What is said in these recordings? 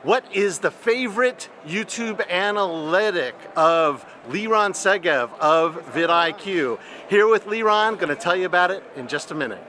What is the favorite YouTube analytic of Liran Segev of vidIQ? Here with Liran, going to tell you about it in just a minute.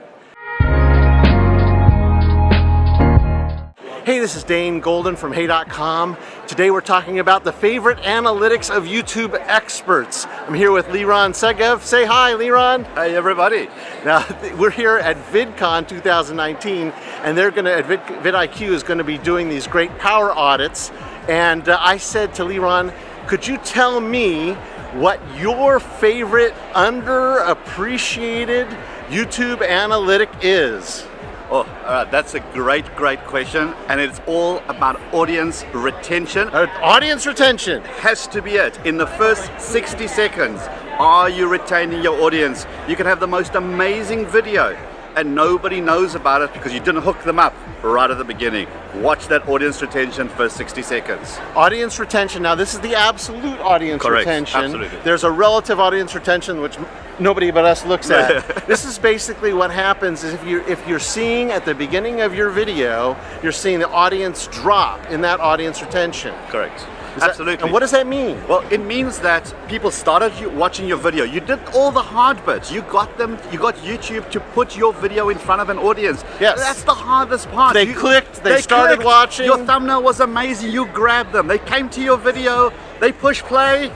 Hey, this is Dane Golden from Hey.com. Today we're talking about the favorite analytics of YouTube experts. I'm here with Liran Segev. Say hi, Liran. Hi, everybody. Now, we're here at VidCon 2019, and vidIQ is going to be doing these great power audits. And I said to Liran, could you tell me what your favorite underappreciated YouTube analytic is? Oh, that's a great question, and it's all about audience retention. Audience retention has to be it. In the first 60 seconds, are you retaining your audience? You can have the most amazing video, and nobody knows about it because you didn't hook them up right at the beginning. Watch that audience retention first 60 seconds. Audience retention. Now, this is the absolute audience Correct. retention. Absolutely. There's a relative audience retention, which nobody but us looks at. This is basically what happens is if you're seeing at the beginning of your video, you're seeing the audience drop in that audience retention. Correct. Absolutely. And what does that mean? Well, it means that people started watching your video. You did all the hard bits. You got YouTube to put your video in front of an audience. Yes. That's the hardest part. They clicked, they started watching. Your thumbnail was amazing. You grabbed them. They came to your video, they push play,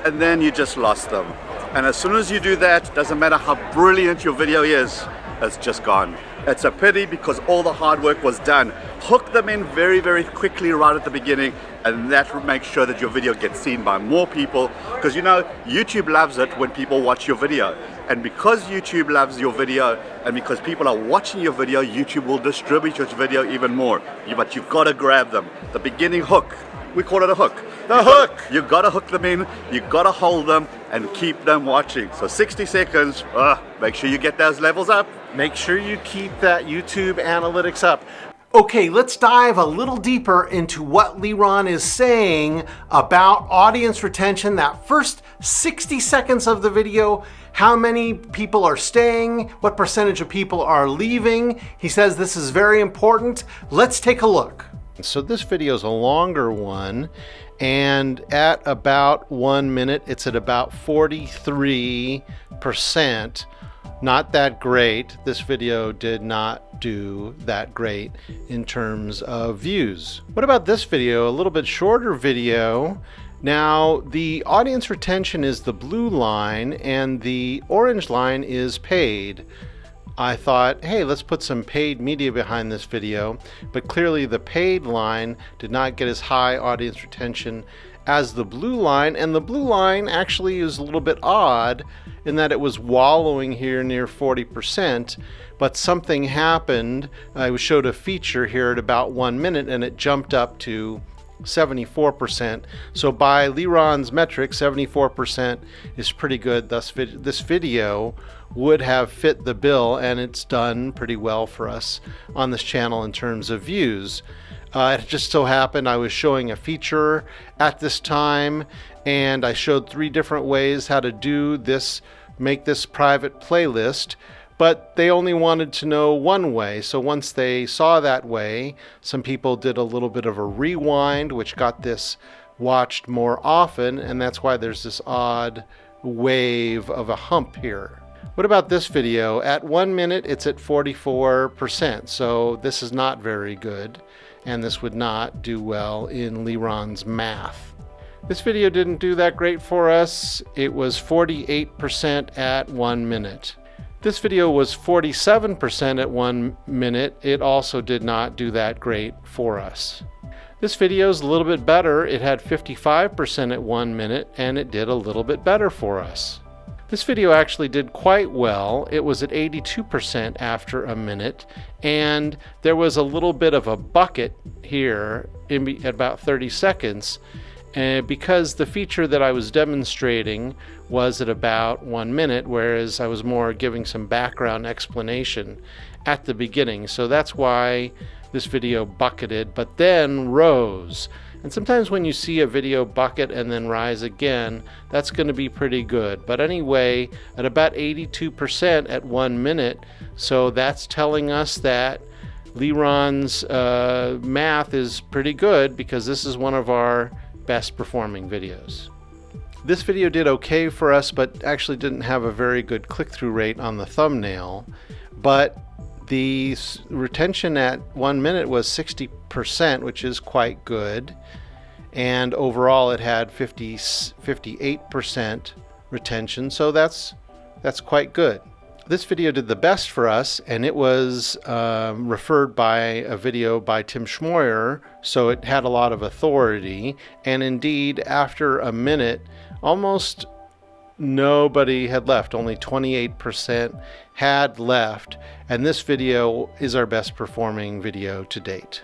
and then you just lost them. And as soon as you do that, doesn't matter how brilliant your video is, it's just gone. It's a pity because all the hard work was done. Hook them in very, very quickly right at the beginning, and that will make sure that your video gets seen by more people, because you know, YouTube loves it when people watch your video. And because YouTube loves your video, and because people are watching your video, YouTube will distribute your video even more. But you've got to grab them. The beginning hook. We call it a hook. You've got to hook them in, you've got to hold them and keep them watching. So 60 seconds, make sure you get those levels up. Make sure you keep that YouTube analytics up. Okay, let's dive a little deeper into what Liran is saying about audience retention. That first 60 seconds of the video, how many people are staying, what percentage of people are leaving. He says this is very important. Let's take a look. So this video is a longer one, and at about 1 minute, it's at about 43%. Not that great. This video did not do that great in terms of views. What about this video? A little bit shorter video. Now, the audience retention is the blue line, and the orange line is paid. I thought, hey, let's put some paid media behind this video, but clearly the paid line did not get as high audience retention as the blue line, and the blue line actually is a little bit odd in that it was wallowing here near 40%, but something happened. I showed a feature here at about 1 minute, and it jumped up to 74%. So by Liran's metrics, 74% is pretty good. Thus, this video would have fit the bill, and it's done pretty well for us on this channel in terms of views. It just so happened I was showing a feature at this time, and I showed 3 different ways how to do this, make this private playlist. But they only wanted to know one way. So once they saw that way, some people did a little bit of a rewind, which got this watched more often, and that's why there's this odd wave of a hump here. What about this video? At 1 minute, it's at 44%, so this is not very good, and this would not do well in Liran's math. This video didn't do that great for us. It was 48% at 1 minute. This video was 47% at 1 minute. It also did not do that great for us. This video is a little bit better. It had 55% at 1 minute, and it did a little bit better for us. This video actually did quite well. It was at 82% after a minute, and there was a little bit of a bucket here at about 30 seconds. Because the feature that I was demonstrating was at about 1 minute, whereas I was more giving some background explanation at the beginning. So that's why this video bucketed, but then rose. And sometimes when you see a video bucket and then rise again, that's going to be pretty good. But anyway, at about 82% at 1 minute, so that's telling us that Leron's math is pretty good because this is one of our best performing videos. This video did okay for us, but actually didn't have a very good click-through rate on the thumbnail. But the retention at 1 minute was 60%, which is quite good. And overall it had 58% retention, so that's quite good. This video did the best for us, and it was referred by a video by Tim Schmoyer, so it had a lot of authority. And indeed, after a minute, almost nobody had left. Only 28% had left, and this video is our best performing video to date.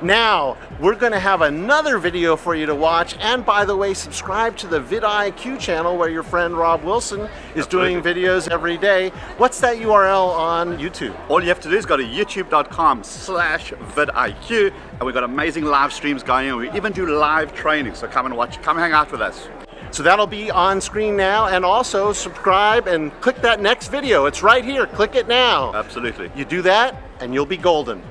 Now, we're going to have another video for you to watch, and by the way, subscribe to the vidIQ channel where your friend Rob Wilson is doing videos every day. What's that URL on YouTube? All you have to do is go to youtube.com/vidIQ, and we've got amazing live streams going on. We even do live training, so come and watch, come hang out with us. So that'll be on screen now, and also subscribe and click that next video. It's right here. Click it now. Absolutely. You do that, and you'll be golden.